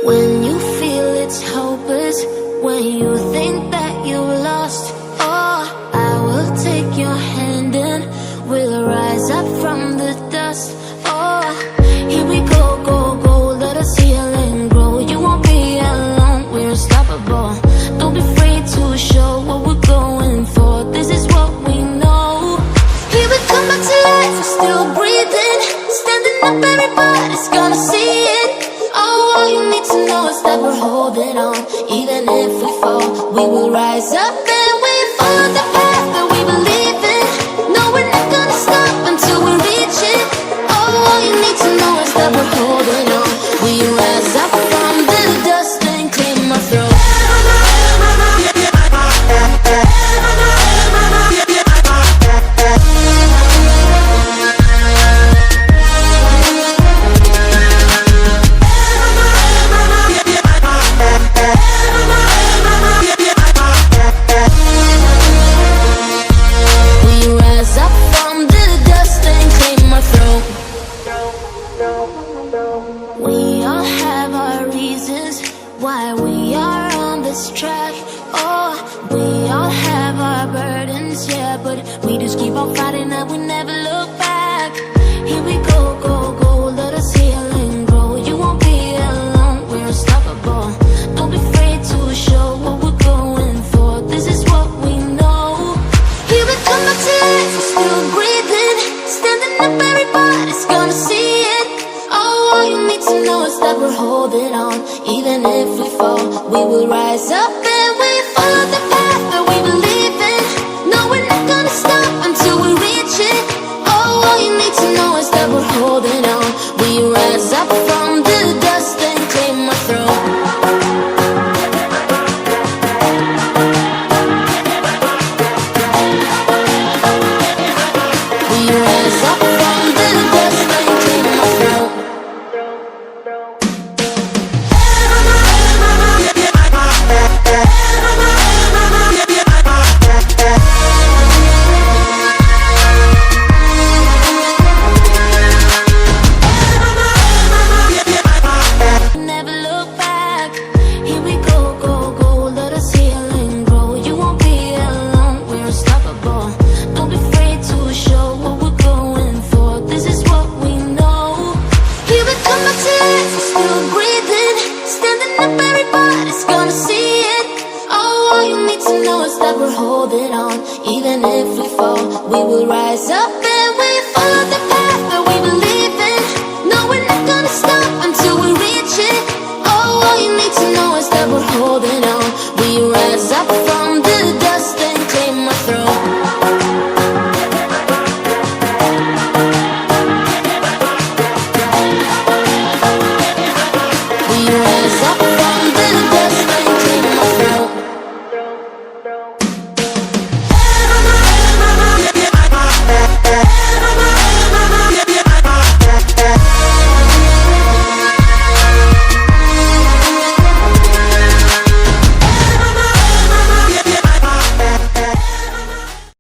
When you feel it's hopeless, when you think that you lost, oh, I will take your hand and we'll rise up from the dust. Oh, here we go, go, go, let us heal and grow. You won't be alone, we're unstoppable. Don't be afraid to show what we're going for. This is what we know. Here we come back to life, we're still breathing. Standing up, everybody's gonna see it. Oh, all you need to know is that we're holding on. Even if we fall, we will rise up and we follow the path that we believe in. No, we're not gonna stop until we reach it. Oh, all you need to know is that we're holding on. We rise up from the dust and claim our throne. We all have our reasons why we are on this track. Oh, we all have our burdens, yeah, but we just keep on fighting and we never look back. Here we go, go, go, let us heal and grow. You won't be alone, we're unstoppable. Don't be afraid to show what we're going for. This is what we know. Here we come back to life, we're still breathing. Standing up, everybody's gonna see it. All you need to know is that we're holding on. Even if we fall, we will rise up and we follow the path that we believe in. No, we're not gonna stop until we reach it. Oh, all you need to know is that we're holding on. We rise up from the dust and claim our throne. We rise up from the dust and claim our throne. We're holding on. Even if we fall, we will rise up and we follow the path that we believe in. No, we're not gonna stop until we reach it. Oh, all you need to know is that we're holding on.